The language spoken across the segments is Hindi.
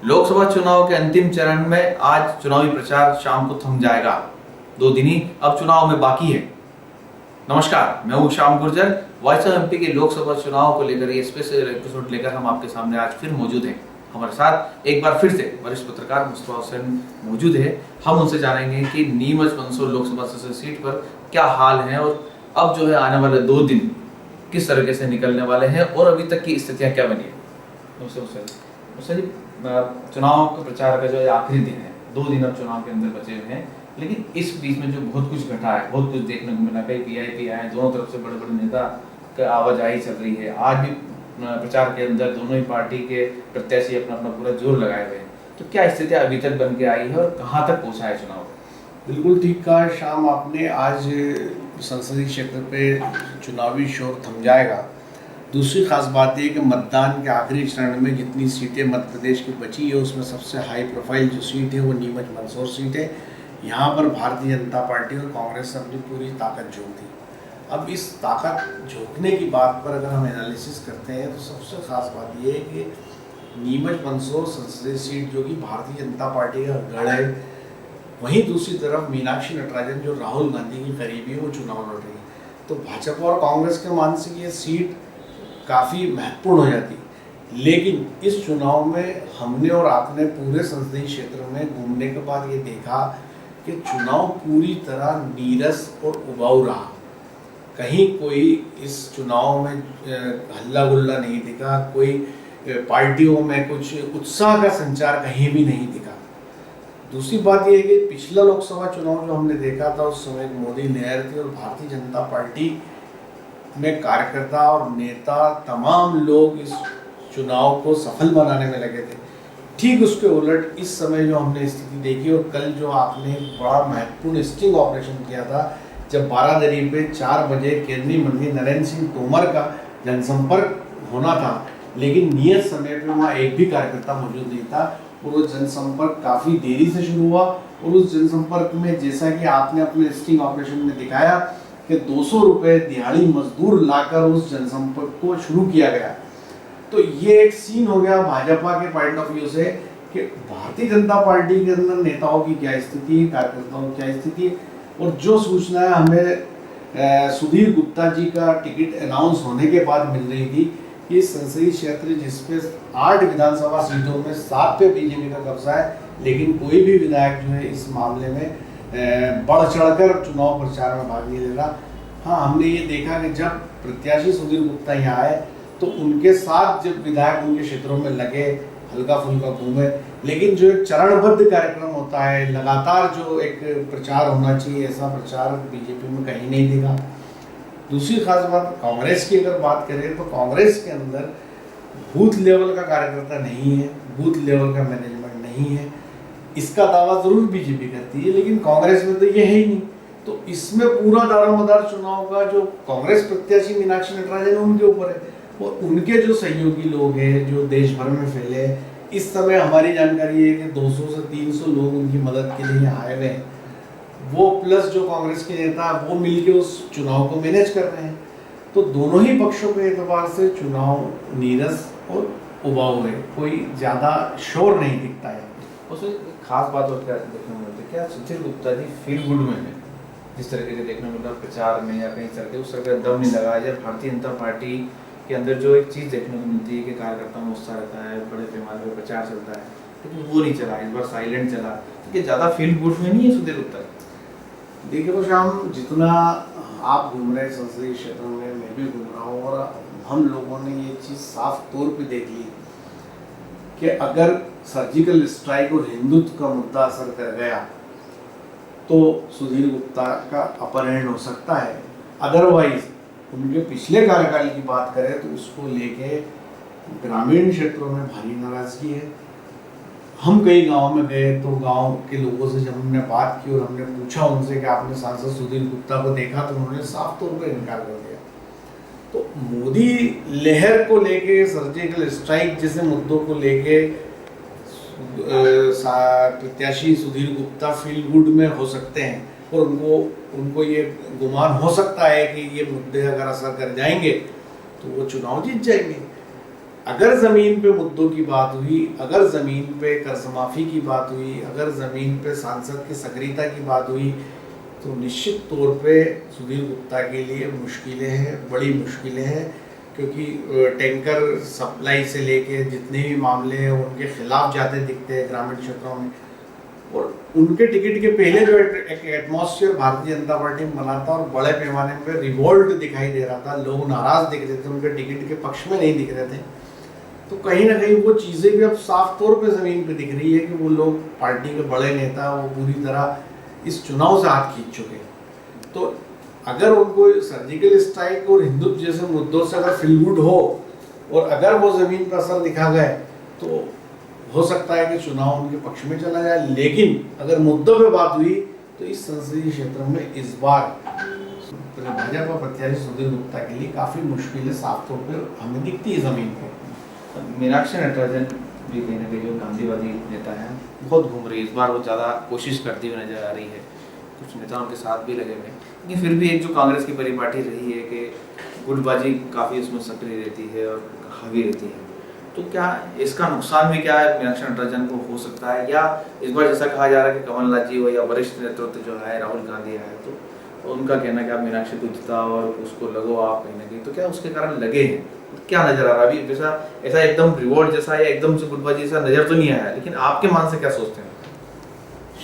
लोकसभा चुनाव के अंतिम चरण में आज चुनावी प्रचार शाम को थम जाएगा। 2 दिन ही अब चुनाव में बाकी है। नमस्कार, मैं हूं Shyam Gurjar. Voice of MP के लोकसभा चुनाव को लेकर ये स्पेशल एपिसोड लेकर हम आपके सामने आज फिर मौजूद हैं। हमारे साथ एक बार फिर से वरिष्ठ पत्रकार मुस्तफा हुसैन मौजूद है। हम उनसे जानेंगे कि नीमच मंदसौर लोकसभा संसदीय सीट पर क्या हाल है और अब जो है आने वाले 2 दिन किस तरीके से निकलने वाले हैं और अभी तक की स्थितियां क्या बनी है। उससे जी चुनाव के प्रचार का जो आखिरी दिन है, 2 दिन अब चुनाव के अंदर बचे हुए हैं, लेकिन इस बीच में जो बहुत कुछ घटा है, बहुत कुछ देखने को मिला। कई पीआईपी आए, दोनों तरफ से बड़े बड़े नेता का आवाजाही चल रही है। आज भी प्रचार के अंदर दोनों ही पार्टी के प्रत्याशी अपना अपना पूरा जोर लगाए हुए हैं। तो क्या स्थिति अभी तक बन के आई है और कहाँ तक पहुँचा है चुनाव? बिल्कुल ठीक कहा शाम आपने। आज संसदीय क्षेत्र पे चुनावी शोर थम जाएगा। दूसरी खास बात यह कि मतदान के आखिरी चरण में जितनी सीटें मध्य प्रदेश की बची है उसमें सबसे हाई प्रोफाइल जो सीट है वो नीमच मंदसौर सीट है। यहाँ पर भारतीय जनता पार्टी और कांग्रेस ने अपनी पूरी ताकत झोंक दी। अब इस ताकत झोंकने की बात पर अगर हम एनालिसिस करते हैं तो सबसे खास बात यह है कि नीमच मंदसौर संसदीय सीट जो कि भारतीय जनता पार्टी का गढ़ है, वहीं दूसरी तरफ मीनाक्षी नटराजन जो राहुल गांधी की करीबी है वो चुनाव लड़ रही है। तो भाजपा और कांग्रेस के मान से ये सीट काफ़ी महत्वपूर्ण हो जाती। लेकिन इस चुनाव में हमने और आपने पूरे संसदीय क्षेत्र में घूमने के बाद ये देखा कि चुनाव पूरी तरह नीरस और उबाऊ रहा। कहीं कोई इस चुनाव में हल्ला गुल्ला नहीं दिखा, कोई पार्टियों में कुछ उत्साह का संचार कहीं भी नहीं दिखा। दूसरी बात यह है कि पिछला लोकसभा चुनाव जो हमने देखा था उस समय मोदी लहर थी और भारतीय जनता पार्टी में कार्यकर्ता और नेता तमाम लोग इस चुनाव को सफल बनाने में लगे थे। ठीक उसके उलट इस समय जो हमने स्थिति देखी और कल जो आपने बड़ा महत्वपूर्ण स्टिंग ऑपरेशन किया था, जब बारादरी पे 4 बजे केंद्रीय मंत्री नरेंद्र सिंह तोमर का जनसंपर्क होना था, लेकिन नियत समय पे वहाँ एक भी कार्यकर्ता मौजूद नहीं था और वो जनसंपर्क काफ़ी देरी से शुरू हुआ। और उस जनसंपर्क में जैसा कि आपने अपने स्टिंग ऑपरेशन में दिखाया कि 200 रुपये दिहाड़ी मजदूर लाकर उस जनसंपर्क को शुरू किया गया। तो ये एक सीन हो गया भाजपा के पॉइंट ऑफ व्यू से कि भारतीय जनता पार्टी के अंदर नेताओं की क्या स्थिति है, कार्यकर्ताओं की क्या स्थिति है। और जो सूचना हमें सुधीर गुप्ता जी का टिकट अनाउंस होने के बाद मिल रही थी कि संसदीय क्षेत्र जिसपे 8 विधानसभा सीटों में 7 पे बीजेपी का कब्जा है, लेकिन कोई भी विधायक जो है इस मामले में बढ़ चढ़कर चुनाव प्रचार में भाग नहीं ले रहा। हाँ, हमने ये देखा कि जब प्रत्याशी सुधीर गुप्ता यहाँ आए तो उनके साथ जब विधायक उनके क्षेत्रों में लगे, हल्का फुल्का घूमे, लेकिन जो एक चरणबद्ध कार्यक्रम होता है, लगातार जो एक प्रचार होना चाहिए, ऐसा प्रचार बीजेपी में कहीं नहीं दिखा। दूसरी खास बात कांग्रेस की अगर बात करें तो कांग्रेस के अंदर बूथ लेवल का कार्यकर्ता नहीं है, बूथ लेवल का मैनेजमेंट नहीं है। इसका दावा जरूर बीजेपी करती है, लेकिन कांग्रेस में तो ये है ही नहीं। तो इसमें पूरा दारोमदार चुनाव का जो कांग्रेस प्रत्याशी मीनाक्षी नटराजन उनके ऊपर है और उनके जो सहयोगी लोग हैं जो देश भर में फैले। इस समय हमारी जानकारी है कि 200 से 300 लोग उनकी मदद के लिए आए हुए हैं। वो प्लस जो कांग्रेस के नेता वो मिलके उस चुनाव को मैनेज कर रहे हैं। तो दोनों ही पक्षों के एतबार से चुनाव नीरस और उबाऊ है, कोई ज़्यादा शोर नहीं दिखता है। उसमें खास बात और क्या देखने को मिलती है, क्या सुधीर गुप्ता जी फील गुड में है, जिस तरीके से देखने को मिला प्रचार में या कहीं तरह उस तरह का दम नहीं लगा। जब भारतीय जनता पार्टी के अंदर जो एक चीज़ देखने को मिलती है कि कार्यकर्ताओं में उत्साह रहता है, बड़े पैमाने पर प्रचार चलता है, लेकिन वो नहीं चला, इस बार साइलेंट चला। तो ज़्यादा फील गुड में नहीं है सुधीर गुप्ता? देखिए तो शाम, जितना आप घूम रहे संसदीय क्षेत्र में मैं भी घूम रहा हूँ और हम लोगों ने ये चीज़ साफ तौर पे देख ली कि अगर सर्जिकल स्ट्राइक और हिंदुत्व का मुद्दा असर कर गया तो सुधीर गुप्ता का अपहरण हो सकता है। अदरवाइज उनके पिछले कार्यकाल की बात करें तो उसको लेके ग्रामीण क्षेत्रों में भारी नाराजगी है। हम कई गांव में गए तो गांव के लोगों से जब हमने बात की और हमने पूछा उनसे कि आपने सांसद सुधीर गुप्ता को देखा, तो उन्होंने साफ तौर पर इनकार कर दिया। तो मोदी लहर को लेके, सर्जिकल स्ट्राइक जैसे मुद्दों को लेके प्रत्याशी सुधीर गुप्ता फील गुड में हो सकते हैं और उनको ये गुमान हो सकता है कि ये मुद्दे अगर असर कर जाएंगे तो वो चुनाव जीत जाएंगे। अगर ज़मीन पे मुद्दों की बात हुई, अगर ज़मीन पे कर्ज माफ़ी की बात हुई, अगर ज़मीन पे सांसद की सक्रियता की बात हुई, तो निश्चित तौर पे सुधीर गुप्ता के लिए मुश्किलें हैं, बड़ी मुश्किलें हैं, क्योंकि टैंकर सप्लाई से लेके जितने भी मामले हैं उनके खिलाफ जाते दिखते हैं ग्रामीण क्षेत्रों में। और उनके टिकट के पहले जो एक एटमॉस्फेयर भारतीय जनता पार्टी में बना था और बड़े पैमाने पे रिवोल्ट दिखाई दे रहा था, लोग नाराज दिख रहे थे, उनके टिकट के पक्ष में नहीं दिख रहे थे, तो कहीं ना कहीं वो चीज़ें भी अब साफ तौर पे ज़मीन पे दिख रही है कि वो लोग पार्टी के बड़े नेता वो पूरी तरह इस चुनाव से हाथ खींच चुके हैं। तो अगर उनको सर्जिकल स्ट्राइक और हिंदुत्व जैसे मुद्दों से अगर फील गुड हो और अगर वो ज़मीन पर असर दिखा गए तो हो सकता है कि चुनाव उनके पक्ष में चला जाए। लेकिन अगर मुद्दों पे बात हुई तो इस संसदीय क्षेत्र में इस बार भाजपा प्रत्याशी सुधीर गुप्ता के लिए काफ़ी मुश्किलें साफ तौर पर हमें दिखती है ज़मीन पर। मीनाक्षी नटराजन भी कहीं ना कहीं जो गांधीवादी नेता हैं बहुत घूम रही है, इस बार वो ज़्यादा कोशिश करती हुई नजर आ रही है, कुछ नेता उनके साथ भी लगे हुए हैं, लेकिन फिर भी एक जो कांग्रेस की परिपाटी रही है कि गुटबाजी काफ़ी उसमें सक्रिय रहती है और हावी रहती है, तो क्या इसका नुकसान भी क्या है मीनाक्षी नटराजन को हो सकता है? या इस बार जैसा कहा जा रहा है कि कमलनाथ जी हो या वरिष्ठ नेतृत्व जो है राहुल गांधी है, तो उनका कहना है कि आप मीनाक्षी को जिताओ और उसको लगो आप कहीं ना कहीं, तो क्या उसके कारण लगे हैं? क्या नजर आ रहा है अभी? वैसा ऐसा एकदम रिवॉर्ड जैसा या एकदम से गुटबाजी जैसा नजर तो नहीं आया, लेकिन आपके मन से क्या सोचते हैं?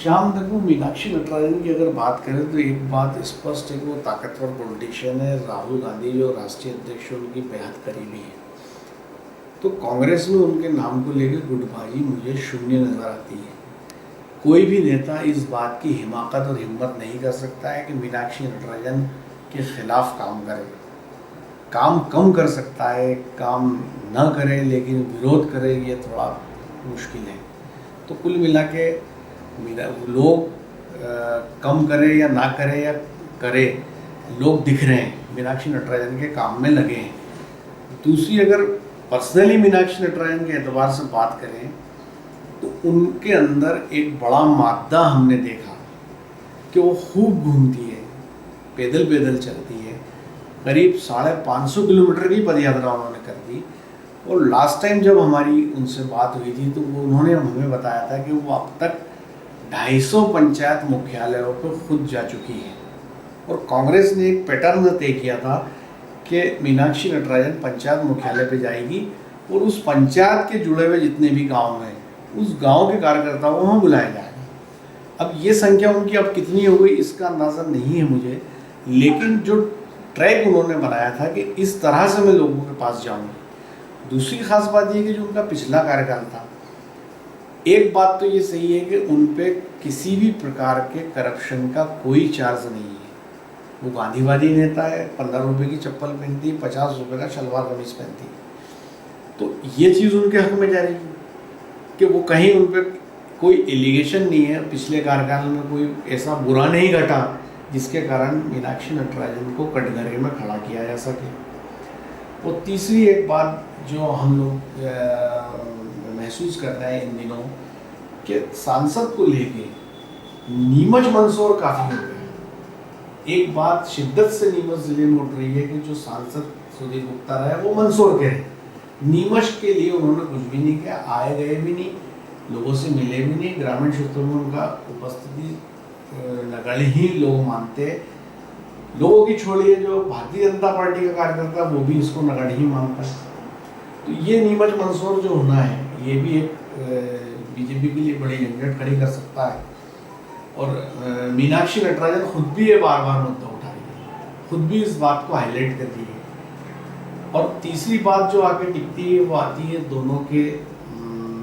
शाम तक वो मीनाक्षी नटराजन की अगर बात करें तो एक बात स्पष्ट है कि वो ताकतवर पॉलिटिशियन है। राहुल गांधी जो राष्ट्रीय अध्यक्ष उनकी बेहद करीबी है, तो कांग्रेस में उनके नाम को लेकर गुटबाजी मुझे शून्य नजर आती है। कोई भी नेता इस बात की हिमाकत और हिम्मत नहीं कर सकता है कि मीनाक्षी नटराजन के खिलाफ काम करे। काम कम कर सकता है, काम न करे लेकिन विरोध करे, ये थोड़ा मुश्किल है। तो कुल मिला के लोग कम करे या ना करे या करे, लोग दिख रहे हैं मीनाक्षी नटराजन के काम में लगे हैं। दूसरी अगर पर्सनली मीनाक्षी नटराजन के एतबार से बात करें तो उनके अंदर एक बड़ा मादा हमने देखा कि वो खूब घूमती है, पैदल पैदल चलती है, करीब 550 किलोमीटर की पदयात्रा उन्होंने कर दी। और लास्ट टाइम जब हमारी उनसे बात हुई थी तो वो उन्होंने हमें बताया था कि वो अब तक 250 पंचायत मुख्यालयों पर खुद जा चुकी है। और कांग्रेस ने एक पैटर्न तय किया था कि मीनाक्षी नटराजन पंचायत मुख्यालय पे जाएगी और उस पंचायत के जुड़े हुए जितने भी गांव हैं उस गांव के कार्यकर्ताओं को वहाँ बुलाया जाएगा। अब ये संख्या उनकी अब कितनी हो गई इसका अंदाज़ा नहीं है मुझे, लेकिन जो ट्रैक उन्होंने बनाया था कि इस तरह से मैं लोगों के पास जाऊंगी। दूसरी खास बात ये कि जो उनका पिछला कार्यकाल था, एक बात तो ये सही है कि उन पे किसी भी प्रकार के करप्शन का कोई चार्ज नहीं है। वो गांधीवादी नेता है, 15 रुपये की चप्पल पहनती, 50 रुपये का शलवार कमीज पहनती, तो ये चीज़ उनके हक में जा रही है कि वो कहीं उन पर कोई एलिगेशन नहीं है, पिछले कार्यकाल में कोई ऐसा बुरा नहीं घटा जिसके कारण मीनाक्षी नटराजन को कटघरे में खड़ा किया जा सके। और तीसरी एक बात जो हम लोग महसूस कर रहे हैं इन दिनों कि सांसद को लेके नीमच मंदसौर काफ़ी हो गया। एक बात शिद्दत से नीमच जिले में उठ रही है कि जो सांसद सुधीर गुप्ता रहे वो मंदसौर के रहे, नीमच के लिए उन्होंने कुछ भी नहीं किया, आए गए भी नहीं, लोगों से मिले भी नहीं, ग्रामीण क्षेत्रों में उनका उपस्थिति नगण्य ही लोग मानते। लोगों की छोड़िए, जो भारतीय जनता पार्टी का कार्यकर्ता वो भी इसको नगण्य ही मानता है। तो ये नीमच मंदसौर जो होना है ये भी एक बीजेपी के लिए बड़ी झंझट खड़ी कर सकता है। और मीनाक्षी नटराजन खुद भी ये बार बार मुद्दा उठा रही है, खुद भी इस बात को हाईलाइट कर रही है। और तीसरी बात जो आके टिकती है वो आती है दोनों के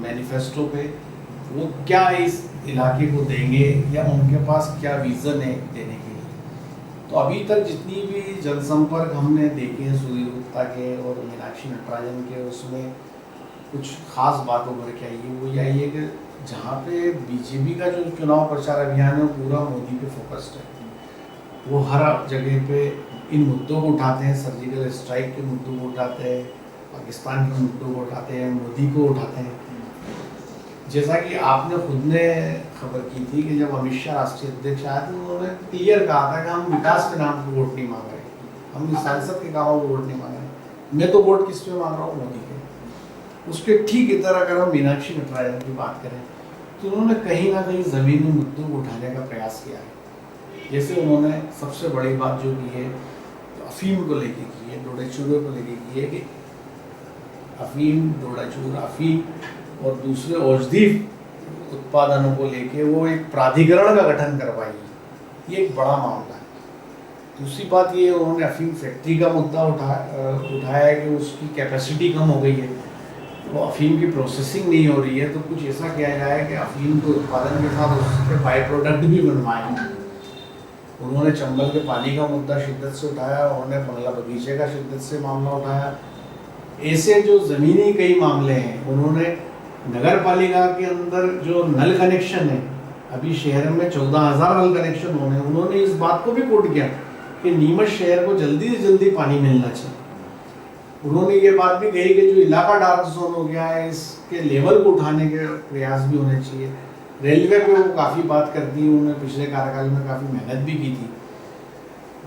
मैनिफेस्टो पे, वो क्या इस इलाके को देंगे या उनके पास क्या विज़न है देने के लिए। तो अभी तक जितनी भी जनसंपर्क हमने देखे हैं सुधीर गुप्ता के और मीनाक्षी नटराजन के, उसमें कुछ खास बात उभर के आई है। वो यही है कि जहाँ पे बीजेपी का जो चुनाव प्रचार अभियान है वो पूरा मोदी पे फोकस्ड है। वो हर जगह पे इन मुद्दों को उठाते हैं, सर्जिकल स्ट्राइक के मुद्दों को उठाते हैं, पाकिस्तान के मुद्दों को उठाते हैं, मोदी को उठाते हैं। जैसा कि आपने खुद ने खबर की थी कि जब अमित शाह राष्ट्रीय अध्यक्ष आए थे उन्होंने क्लियर कहा था कि हम विकास के नाम पर वोट नहीं मांग रहे, हम सांसद के कामों पर वोट नहीं मांग रहे, मैं तो वोट किस पे मांग रहा हूँ, मोदी के। उसके ठीक इधर अगर हम मीनाक्षी नटराजन की बात करें तो उन्होंने कहीं ना कहीं ज़मीनी मुद्दों को उठाने का प्रयास किया है। जैसे उन्होंने सबसे बड़ी बात जो की है अफीम को लेके की है, डोडा चूरे को लेके की है कि अफीम, डोडा चूर, अफीम और दूसरे औषधि उत्पादनों को लेके वो एक प्राधिकरण का गठन करवाई। ये एक बड़ा मामला है। दूसरी बात ये उन्होंने अफीम फैक्ट्री का मुद्दा उठाया है कि उसकी कैपेसिटी कम हो गई है, वो अफीम की प्रोसेसिंग नहीं हो रही है, तो कुछ ऐसा किया जाए कि अफीम के उत्पादन के साथ उसके बाई प्रोडक्ट भी बनवाएं। उन्होंने चंबल के पानी का मुद्दा शिद्दत से उठाया, उन्होंने बंगला बगीचे का शिद्दत से मामला उठाया। ऐसे जो ज़मीनी कई मामले हैं, उन्होंने नगर पालिका के अंदर जो नल कनेक्शन है, अभी शहर में 14,000 नल कनेक्शन होने, उन्होंने इस बात को भी कोट किया कि नीमच शहर को जल्दी से जल्दी पानी मिलना चाहिए। उन्होंने ये बात भी कही कि जो इलाका डार्क जोन हो गया है, इसके लेवल को उठाने के प्रयास भी होने चाहिए। रेलवे पे वो काफ़ी बात करती है, उन्होंने पिछले कार्यकाल में काफ़ी मेहनत भी की थी।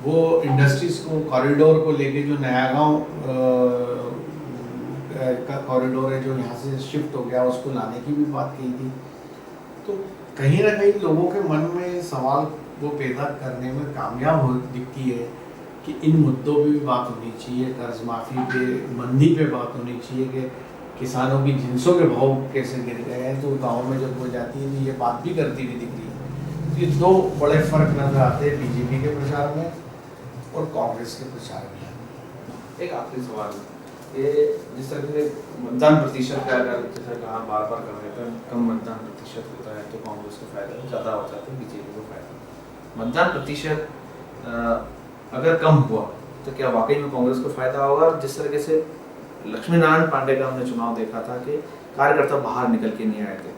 वो इंडस्ट्रीज़ को, कॉरिडोर को लेके जो नया गाँव का कॉरिडोर है जो यहाँ से शिफ्ट हो गया, उसको लाने की भी बात की थी। तो कहीं ना कहीं लोगों के मन में सवाल वो पैदा करने में कामयाब हो दिखती है कि इन मुद्दों पे भी बात होनी चाहिए, कर्ज माफ़ी पे, मंदी पे बात होनी चाहिए कि किसानों की जिनसों के भाव कैसे गिर गए हैं। तो गाँव में जब वो जाती है तो ये बात भी करती हुई दिख रही है। तो ये दो बड़े फ़र्क नजर आते हैं बीजेपी के प्रचार में और कांग्रेस के प्रचार में। एक आखिरी सवाल, ये जिस तरह से मतदान प्रतिशत का अगर जैसा कहा बार बार कर रहे थे, कम मतदान प्रतिशत होता है तो कांग्रेस को फायदा, ज़्यादा हो जाता है बीजेपी को फायदा। मतदान प्रतिशत अगर कम हुआ तो क्या वाकई में कांग्रेस को फायदा होगा? जिस तरीके से लक्ष्मी नारायण पांडे का हमने चुनाव देखा था कि कार्यकर्ता बाहर निकल के नहीं आए थे,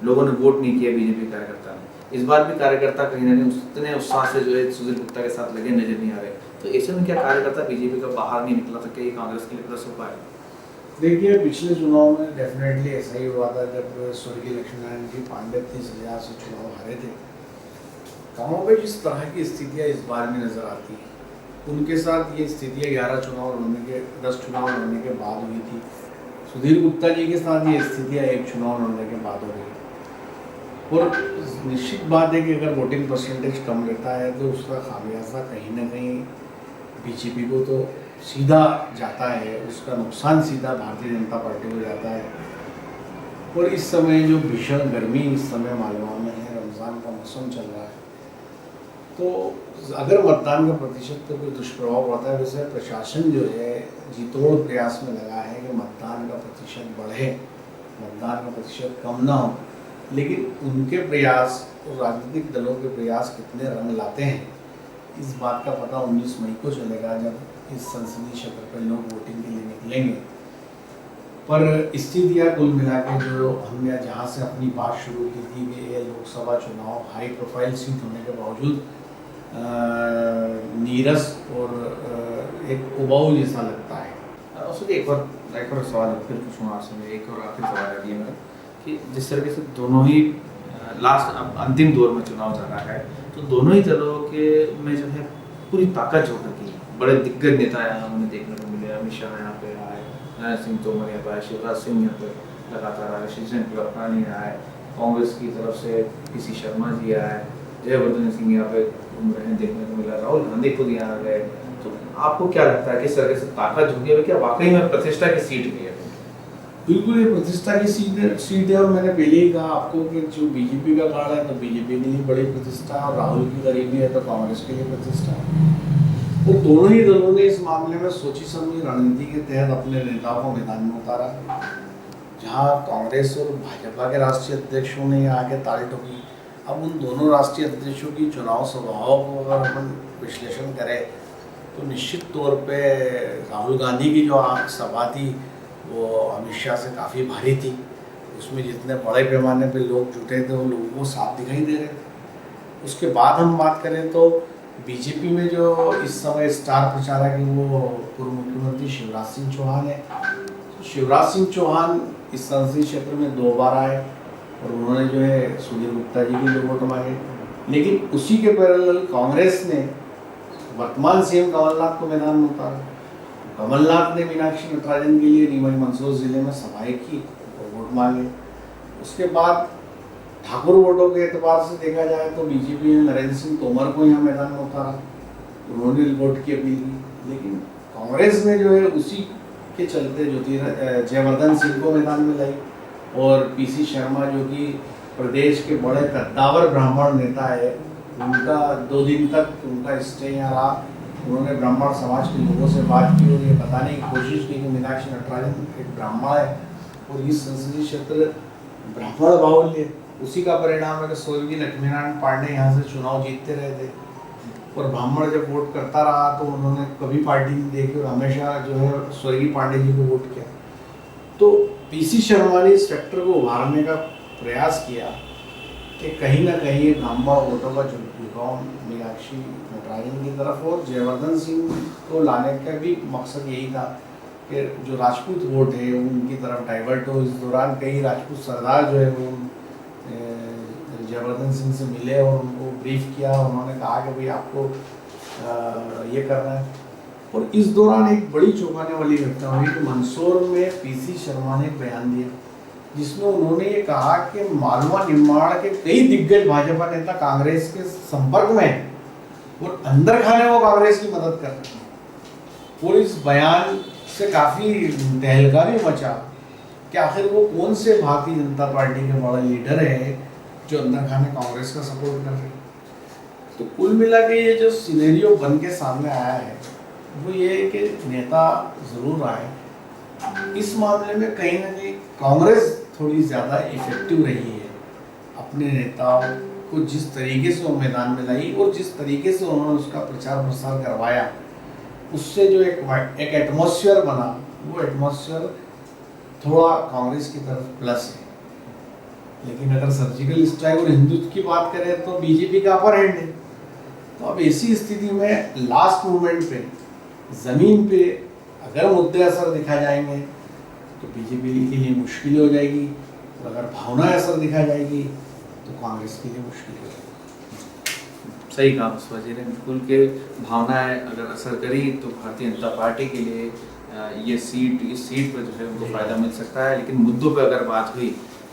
लोगों ने वोट नहीं किया बीजेपी कार्यकर्ता ने। इस बार भी कार्यकर्ता कहीं ना कहीं उतने उत्साह से जो है सुधीर गुप्ता के साथ लगे नजर नहीं आ रहे, तो ऐसे में क्या कार्यकर्ता बीजेपी का बाहर नहीं निकला था, क्या ये कांग्रेस के लिए प्लस हो पाए? देखिए, पिछले चुनाव में डेफिनेटली ऐसा ही हुआ था जब स्वर्गीय लक्ष्मी नारायण जी पांडे 30,000 से चुनाव हारे थे। गाँव में जिस तरह की स्थितियाँ इस बार भी नजर आती हैं, उनके साथ ये स्थितियाँ 10 चुनाव लड़ने के बाद हुई थी। सुधीर गुप्ता जी के साथ ये स्थितियाँ एक चुनाव लड़ने के बाद हो गई। और निश्चित बात है कि अगर वोटिंग परसेंटेज कम रहता है तो उसका खामियाजा कहीं ना कहीं बीजेपी को तो सीधा जाता है, उसका नुकसान सीधा भारतीय जनता पार्टी को जाता है। और इस समय जो भीषण गर्मी इस समय मालवा में है, रमज़ान का मौसम चल रहा है, तो अगर मतदान का प्रतिशत पर कोई दुष्प्रभाव पड़ता है, वैसे प्रशासन जो है जीतोड़ प्रयास में लगा है कि मतदान का प्रतिशत बढ़े, मतदान का प्रतिशत कम ना हो। लेकिन उनके प्रयास और राजनीतिक दलों के प्रयास कितने रंग लाते हैं, इस बात का पता 19 मई को चलेगा, जब इस संसदीय क्षेत्र पर लोग वोटिंग के लिए निकलेंगे। पर स्थितियाँ कुल मिला के जो हमने जहाँ से अपनी बात शुरू की थी कि ये लोकसभा चुनाव हाई प्रोफाइल सीट होने के बावजूद नीरस और एक उबाऊ जैसा लगता है। उससे एक और सवाल फिर पूछूँगा आपसे, मैं एक और आखिरी सवाल है ये मेरा कि जिस तरीके से दोनों ही लास्ट अंतिम दौर में चुनाव चल रहा है, तो दोनों ही दलों के में जो है पूरी ताकत झोंक रखी है। बड़े दिग्गज नेता यहाँ हमें देखने को मिले, अमित शाह यहाँ पे आए, नरेंद्र सिंह तोमर यहाँ पे आए, शिवराज सिंह यहाँ पे लगातार आए, शिवसेना प्रधान आए, कांग्रेस की तरफ से पीसी शर्मा जी आए, जयवर्धन सिंह यहाँ पे घूम रहे हैं देखने को मिला, राहुल गांधी खुद यहाँ आ गए। तो आपको क्या लगता है किस तरह से ताकत झुकी है, क्या वाकई में प्रतिष्ठा की सीट भी है? बिल्कुल ये प्रतिष्ठा की सीट है। और मैंने पहले ही कहा आपको कि जो बीजेपी का कार्ड है तो बीजेपी के लिए बड़ी प्रतिष्ठा है, और राहुल की गरीबी है तो कांग्रेस के लिए प्रतिष्ठा है। और दोनों ही दलों ने इस मामले में सोची समझी रणनीति के तहत अपने नेताओं को मैदान में उतारा। जहाँ कांग्रेस और भाजपा के राष्ट्रीय अध्यक्षों ने आके ताल ठोकी, अब उन दोनों राष्ट्रीय अध्यक्षों की चुनाव सभाओं को अगर अपन विश्लेषण करें तो निश्चित तौर पे राहुल गांधी की जो सभा थी वो अमित शाह से काफ़ी भारी थी। उसमें जितने बड़े पैमाने पे लोग जुटे थे वो लोगों को साफ दिखाई दे रहे थे। उसके बाद हम बात करें तो बीजेपी में जो इस समय स्टार प्रचारक है वो पूर्व मुख्यमंत्री शिवराज सिंह चौहान है। तो शिवराज सिंह चौहान इस संसदीय क्षेत्र में 2 बार आए और उन्होंने जो है सुधीर गुप्ता जी के लिए वोट मांगे। लेकिन उसी के पैरेलल कांग्रेस ने वर्तमान सीएम कमलनाथ को मैदान में उतारा। कमलनाथ ने मीनाक्षी नटराजन के लिए नीमच मंदसौर जिले में सभाएं की और वोट मांगे। उसके बाद ठाकुर वोटों के एतबार से देखा जाए तो बीजेपी ने नरेंद्र सिंह तोमर को यहाँ मैदान में उतारा, उन्होंने वोट की अपील की। लेकिन कांग्रेस ने जो है उसी के चलते जयवर्धन सिंह को मैदान में लाई और पीसी शर्मा जो कि प्रदेश के बड़े कद्दावर ब्राह्मण नेता है, उनका 2 दिन तक उनका स्टे यहाँ रहा। उन्होंने ब्राह्मण समाज के लोगों से बात की और ये बताने की कोशिश की कि मीनाक्षी नटराजन एक ब्राह्मण है और इस संसदीय क्षेत्र ब्राह्मण बाहुल्य है। उसी का परिणाम है कि स्वर्गीय लक्ष्मीनारायण पांडे यहाँ से चुनाव जीतते रहे थे और ब्राह्मण जब वोट करता रहा तो उन्होंने कभी पार्टी नहीं देखी और हमेशा जो है स्वर्गीय पांडे जी को वोट किया। तो पीसी शर्मा ने इस फैक्टर को उभारने का प्रयास किया कि कहीं ना कहीं ब्राह्मण वोटों का झुकाव मीनाक्षी नटराजन की तरफ और जयवर्धन सिंह को लाने का भी मकसद यही था कि जो राजपूत वोट है उनकी तरफ डाइवर्ट हो। इस दौरान कई राजपूत सरदार जो है वो जयवर्धन सिंह से मिले और उनको ब्रीफ किया। उन्होंने कहा कि भाई आपको ये करना है। और इस दौरान एक बड़ी चौंकाने वाली घटना हुई कि मंदसौर में पीसी शर्मा ने एक बयान दिया जिसमें उन्होंने ये कहा कि मालवा निम्बाड़ के कई दिग्गज भाजपा नेता कांग्रेस के संपर्क में हैं और अंदर खाने वो कांग्रेस की मदद कर रहे हैं। और इस बयान से काफ़ी तहलका भी मचा कि आखिर वो कौन से भारतीय जनता पार्टी के बड़े लीडर है जो अंदर खाने कांग्रेस का सपोर्ट कर रहे हैं। तो कुल मिला के ये जो सिनेरियो बन के सामने आया है वो ये है कि नेता ज़रूर आए। इस मामले में कहीं ना कहीं कांग्रेस थोड़ी ज़्यादा इफेक्टिव रही है, अपने नेताओं को जिस तरीके से वो मैदान में लाई और जिस तरीके से उन्होंने उसका प्रचार प्रसार करवाया, उससे जो एक एटमॉस्फेयर बना, वो एटमॉस्फेयर थोड़ा कांग्रेस की तरफ प्लस है। लेकिन अगर सर्जिकल स्ट्राइक और हिंदुत्व की बात करें तो बीजेपी का अपर हैंड है। तो अब ऐसी स्थिति में लास्ट मोमेंट पे ज़मीन पे अगर मुद्दे असर दिखा जाएंगे तो बीजेपी के लिए मुश्किल हो जाएगी और अगर भावना असर दिखा जाएगी तो कांग्रेस के लिए मुश्किल हो जाएगी। सही कहा पुष्पा जी ने, बिल्कुल के भावनाएं अगर असर करी तो भारतीय जनता पार्टी के लिए इस सीट पर जो है उनको फ़ायदा मिल सकता है। लेकिन मुद्दों पर अगर बात हुई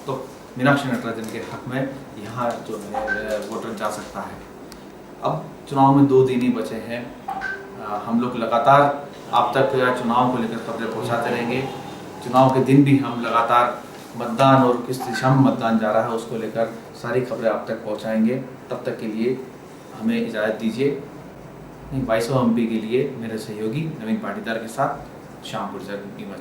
तो मीनाक्षी नटराजन के हक में यहाँ जो है वोटर जा सकता है। अब चुनाव में 2 दिन ही बचे हैं। हम लोग लगातार आप तक चुनाव को लेकर खबरें पहुँचाते रहेंगे। चुनाव के दिन भी हम लगातार मतदान और किस दिशा में मतदान जा रहा है उसको लेकर सारी खबरें आप तक पहुँचाएंगे। तब तक के लिए हमें इजाज़त दीजिए। वॉइस ऑफ एमपी के लिए मेरे सहयोगी नवीन पाटीदार के साथ श्याम गुर्जर।